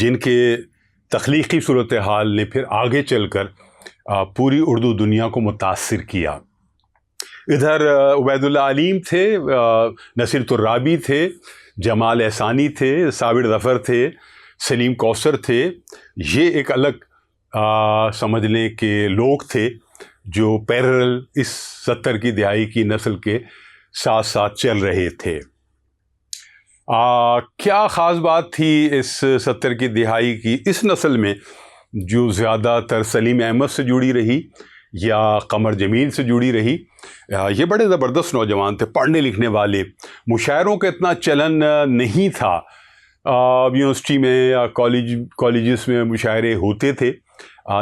جن کے تخلیقی صورتحال نے پھر آگے چل کر پوری اردو دنیا کو متاثر کیا۔ ادھر عبید اللہ علیم تھے، نصیر ترابی تھے، جمال احسانی تھے، صابر ظفر تھے، سلیم کوثر تھے۔ یہ ایک الگ سمجھ لیں کہ لوگ تھے جو پیرل اس 70 کی دہائی کی نسل کے ساتھ ساتھ چل رہے تھے۔ کیا خاص بات تھی اس 70 کی دہائی کی اس نسل میں جو زیادہ تر سلیم احمد سے جڑی رہی یا قمر جمیل سے جڑی رہی؟ یہ بڑے زبردست نوجوان تھے، پڑھنے لکھنے والے، مشاعروں کا اتنا چلن نہیں تھا۔ یونیورسٹی میں یا کالجز میں مشاعرے ہوتے تھے،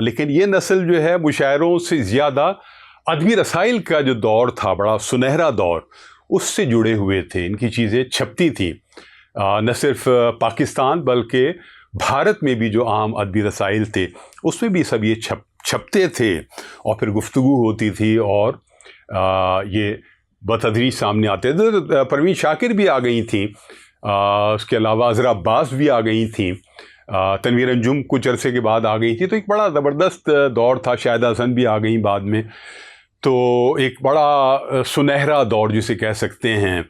لیکن یہ نسل جو ہے مشاعروں سے زیادہ ادبی رسائل کا جو دور تھا، بڑا سنہرا دور، اس سے جڑے ہوئے تھے۔ ان کی چیزیں چھپتی تھیں، نہ صرف پاکستان بلکہ بھارت میں بھی جو عام ادبی رسائل تھے اس میں بھی سب یہ چھپتے تھے، اور پھر گفتگو ہوتی تھی اور یہ بتدریج سامنے آتے تھے۔ پروین شاکر بھی آ گئی تھیں، اس کے علاوہ عذرا عباس بھی آ گئی تھیں، تنویر انجم کچھ عرصے کے بعد آ گئی تھی، تو ایک بڑا زبردست دور تھا۔ شاہدہ حسن بھی آ گئیں بعد میں، تو ایک بڑا سنہرا دور جسے کہہ سکتے ہیں۔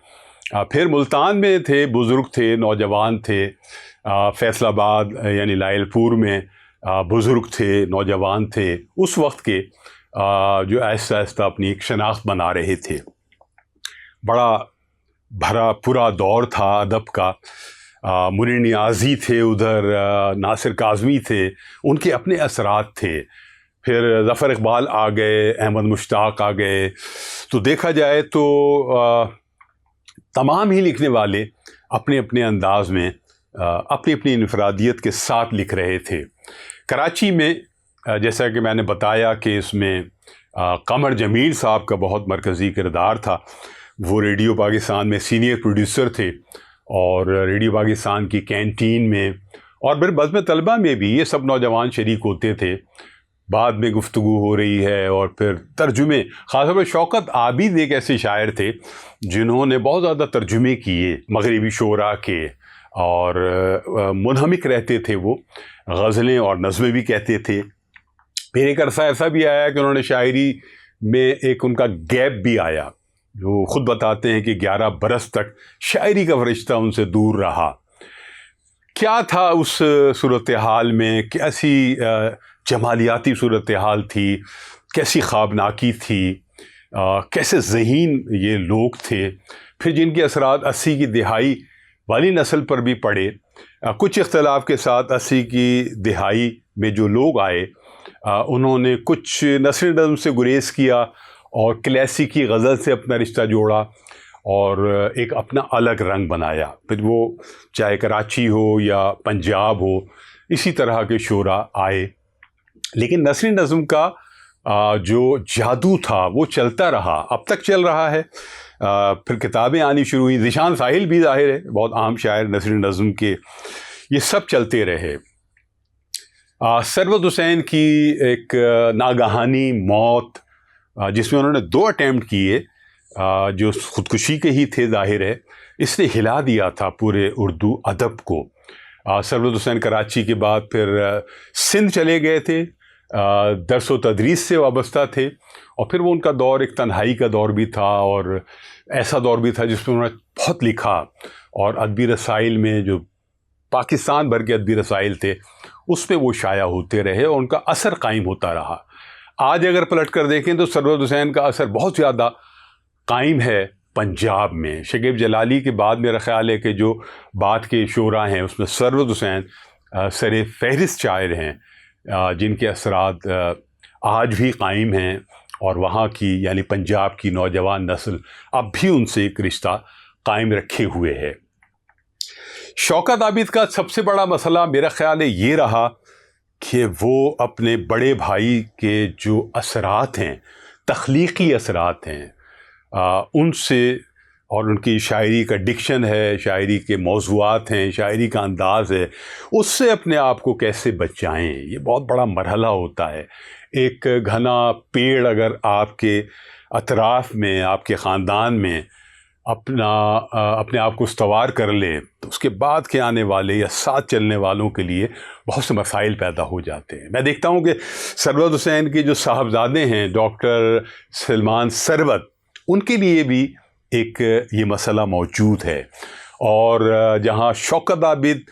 پھر ملتان میں تھے، بزرگ تھے، نوجوان تھے۔ فیصل آباد یعنی لائل پور میں بزرگ تھے، نوجوان تھے، اس وقت کے جو آہستہ آہستہ اپنی ایک شناخت بنا رہے تھے۔ بڑا بھرا پورا دور تھا ادب کا۔ منیر نیازی تھے، ادھر ناصر کاظمی تھے، ان کے اپنے اثرات تھے۔ پھر ظفر اقبال آ گئے، احمد مشتاق آ گئے۔ تو دیکھا جائے تو تمام ہی لکھنے والے اپنے اپنے انداز میں اپنی اپنی انفرادیت کے ساتھ لکھ رہے تھے۔ کراچی میں جیسا کہ میں نے بتایا کہ اس میں قمر جمیل صاحب کا بہت مرکزی کردار تھا۔ وہ ریڈیو پاکستان میں سینئر پروڈیوسر تھے، اور ریڈیو پاکستان کی کینٹین میں اور پھر بزم طلبہ میں بھی یہ سب نوجوان شریک ہوتے تھے۔ بعد میں گفتگو ہو رہی ہے، اور پھر ترجمے، خاص طور پر شوکت عابد ایک ایسے شاعر تھے جنہوں نے بہت زیادہ ترجمے کیے مغربی شعراء کے، اور منہمک رہتے تھے، وہ غزلیں اور نظمیں بھی کہتے تھے۔ پھر ایک عرصہ ایسا بھی آیا کہ انہوں نے شاعری میں ایک ان کا گیپ بھی آیا، جو خود بتاتے ہیں کہ 11 برس تک شاعری کا فرشتہ ان سے دور رہا۔ کیا تھا اس صورتحال میں؟ کیسی جمالیاتی صورتحال تھی، کیسی خوابناکی تھی، کیسے ذہین یہ لوگ تھے، پھر جن کے اثرات 80 کی دہائی والی نسل پر بھی پڑے۔ کچھ اختلاف کے ساتھ 80 کی دہائی میں جو لوگ آئے، انہوں نے کچھ نثر نظم سے گریز کیا اور کلاسیکی غزل سے اپنا رشتہ جوڑا اور ایک اپنا الگ رنگ بنایا۔ پھر وہ چاہے کراچی ہو یا پنجاب ہو، اسی طرح کے شعراء آئے، لیکن نثر نظم کا جو جادو تھا وہ چلتا رہا، اب تک چل رہا ہے۔ پھر کتابیں آنی شروع ہوئیں، ذیشان ساحل بھی ظاہر ہے بہت عام شاعر نثر نظم کے، یہ سب چلتے رہے۔ ثروت حسین کی ایک ناگہانی موت، جس میں انہوں نے 2 اٹیمپٹ کیے، جو خودکشی کے ہی تھے ظاہر ہے، اس نے ہلا دیا تھا پورے اردو ادب کو۔ ثروت حسین کراچی کے بعد پھر سندھ چلے گئے تھے، درس و تدریس سے وابستہ تھے، اور پھر وہ ان کا دور ایک تنہائی کا دور بھی تھا، اور ایسا دور بھی تھا جس میں انہوں نے بہت لکھا، اور ادبی رسائل میں جو پاکستان بھر کے ادبی رسائل تھے اس میں وہ شائع ہوتے رہے، اور ان کا اثر قائم ہوتا رہا۔ آج اگر پلٹ کر دیکھیں تو ثروت حسین کا اثر بہت زیادہ قائم ہے پنجاب میں۔ شکیب جلالی کے بعد میرا خیال ہے کہ جو بعد کے شعراء ہیں اس میں ثروت حسین سر فہرست شاعر ہیں، جن کے اثرات آج بھی قائم ہیں، اور وہاں کی یعنی پنجاب کی نوجوان نسل اب بھی ان سے ایک رشتہ قائم رکھے ہوئے ہے۔ شوکت عابد کا سب سے بڑا مسئلہ میرا خیال ہے یہ رہا کہ وہ اپنے بڑے بھائی کے جو اثرات ہیں، تخلیقی اثرات ہیں، ان سے، اور ان کی شاعری کا ڈکشن ہے، شاعری کے موضوعات ہیں، شاعری کا انداز ہے، اس سے اپنے آپ کو کیسے بچائیں، یہ بہت بڑا مرحلہ ہوتا ہے۔ ایک گھنا پیڑ اگر آپ کے اطراف میں، آپ کے خاندان میں اپنے آپ کو استوار کر لے تو اس کے بعد کے آنے والے یا ساتھ چلنے والوں کے لیے بہت سے مسائل پیدا ہو جاتے ہیں۔ میں دیکھتا ہوں کہ ثروت حسین کے جو صاحبزادے ہیں ڈاکٹر سلمان ثروت، ان کے لیے بھی ایک یہ مسئلہ موجود ہے، اور جہاں شوکت عابد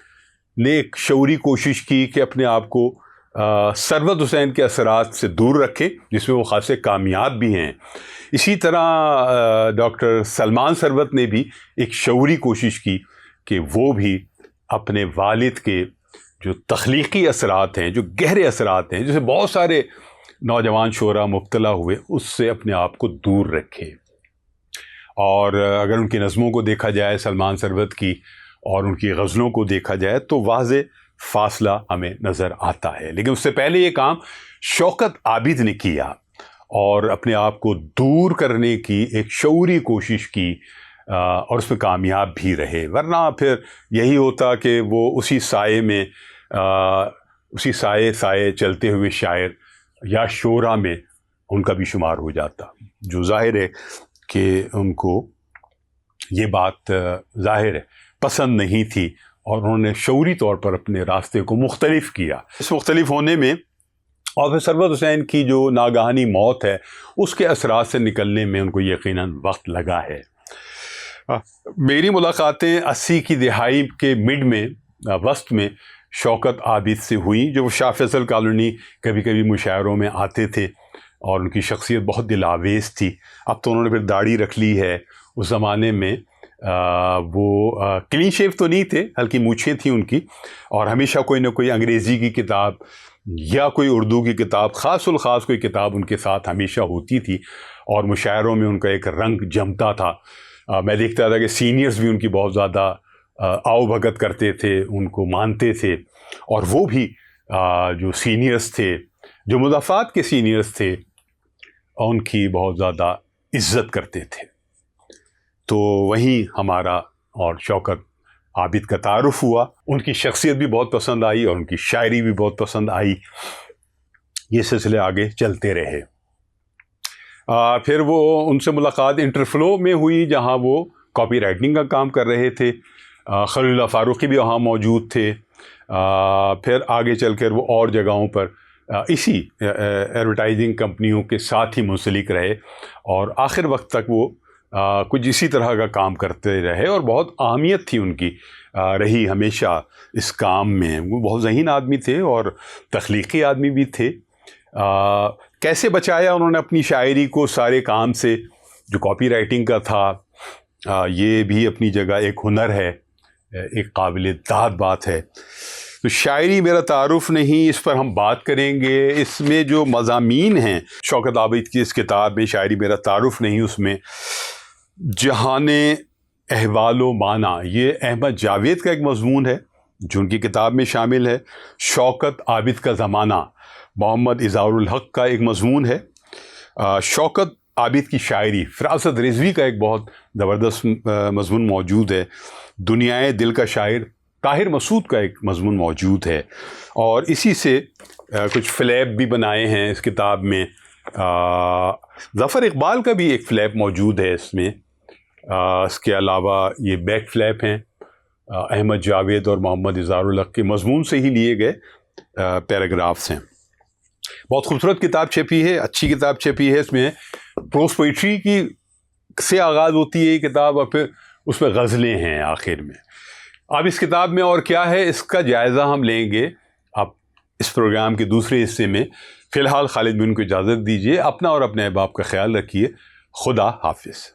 نے ایک شعوری کوشش کی کہ اپنے آپ کو ثروت حسین کے اثرات سے دور رکھے، جس میں وہ خاصے کامیاب بھی ہیں، اسی طرح ڈاکٹر سلمان ثروت نے بھی ایک شعوری کوشش کی کہ وہ بھی اپنے والد کے جو تخلیقی اثرات ہیں، جو گہرے اثرات ہیں، جسے بہت سارے نوجوان شعراء مبتلا ہوئے، اس سے اپنے آپ کو دور رکھے۔ اور اگر ان کی نظموں کو دیکھا جائے، سلمان ثروت کی اور ان کی غزلوں کو دیکھا جائے، تو واضح فاصلہ ہمیں نظر آتا ہے۔ لیکن اس سے پہلے یہ کام شوکت عابد نے کیا اور اپنے آپ کو دور کرنے کی ایک شعوری کوشش کی، اور اس میں کامیاب بھی رہے، ورنہ پھر یہی ہوتا کہ وہ اسی سائے میں اسی سائے چلتے ہوئے شاعر یا شعراء میں ان کا بھی شمار ہو جاتا، جو ظاہر ہے کہ ان کو یہ بات ظاہر ہے پسند نہیں تھی، اور انہوں نے شعوری طور پر اپنے راستے کو مختلف کیا۔ اس مختلف ہونے میں اور پھر ثروت حسین کی جو ناگہانی موت ہے، اس کے اثرات سے نکلنے میں ان کو یقیناً وقت لگا ہے۔ میری ملاقاتیں 80 کی دہائی کے وسط میں شوکت عابد سے ہوئیں، جو شاہ فیصل کالونی کبھی کبھی مشاعروں میں آتے تھے، اور ان کی شخصیت بہت دل آویز تھی۔ اب تو انہوں نے پھر داڑھی رکھ لی ہے، اس زمانے میں وہ کلین شیو تو نہیں تھے، ہلکی مونچھیں تھیں ان کی، اور ہمیشہ کوئی نہ کوئی انگریزی کی کتاب یا کوئی اردو کی کتاب، خاص الخاص کوئی کتاب ان کے ساتھ ہمیشہ ہوتی تھی، اور مشاعروں میں ان کا ایک رنگ جمتا تھا۔ میں دیکھتا تھا کہ سینئرز بھی ان کی بہت زیادہ آؤ بھگت کرتے تھے، ان کو مانتے تھے، اور وہ بھی جو سینئرز تھے، جو مضافات کے سینئرز تھے، ان کی بہت زیادہ عزت کرتے تھے۔ تو وہیں ہمارا اور شوکت عابد کا تعارف ہوا، ان کی شخصیت بھی بہت پسند آئی اور ان کی شاعری بھی بہت پسند آئی۔ یہ سلسلے آگے چلتے رہے۔ پھر وہ ان سے ملاقات انٹرفلو میں ہوئی، جہاں وہ کاپی رائٹنگ کا کام کر رہے تھے۔ خلیل اللہ فاروقی بھی وہاں موجود تھے۔ پھر آگے چل کر وہ اور جگہوں پر اسی ایڈورٹائزنگ کمپنیوں کے ساتھ ہی منسلک رہے، اور آخر وقت تک وہ کچھ اسی طرح کا کام کرتے رہے، اور بہت اہمیت تھی ان کی رہی ہمیشہ اس کام میں۔ وہ بہت ذہین آدمی تھے اور تخلیقی آدمی بھی تھے۔ کیسے بچایا انہوں نے اپنی شاعری کو سارے کام سے جو کاپی رائٹنگ کا تھا، یہ بھی اپنی جگہ ایک ہنر ہے، ایک قابل داد بات ہے۔ تو شاعری میرا تعارف نہیں، اس پر ہم بات کریں گے۔ اس میں جو مضامین ہیں شوکت عابد کی اس کتاب میں، شاعری میرا تعارف نہیں، اس میں جہان احوال و معنی، یہ احمد جاوید کا ایک مضمون ہے جو ان کی کتاب میں شامل ہے۔ شوکت عابد کا زمانہ محمد اظہار الحق کا ایک مضمون ہے۔ شوکت عابد کی شاعری، فراست رضوی کا ایک بہت زبردست مضمون موجود ہے۔ دنیائے دل کا شاعر طاہر مسعود کا ایک مضمون موجود ہے، اور اسی سے کچھ فلیپ بھی بنائے ہیں اس کتاب میں۔ ظفر اقبال کا بھی ایک فلیپ موجود ہے اس میں۔ اس کے علاوہ یہ بیک فلیپ ہیں احمد جاوید اور محمد اظہار الحق کے مضمون سے ہی لیے گئے پیراگرافس ہیں۔ بہت خوبصورت کتاب چھپی ہے، اچھی کتاب چھپی ہے۔ اس میں پروز پوئٹری کی سے آغاز ہوتی ہے یہ کتاب، اور پھر اس میں غزلیں ہیں آخر میں۔ اب اس کتاب میں اور کیا ہے، اس کا جائزہ ہم لیں گے اب اس پروگرام کے دوسرے حصے میں۔ فی الحال خالد بن کو اجازت دیجیے، اپنا اور اپنے احباب کا خیال رکھیے۔ خدا حافظ۔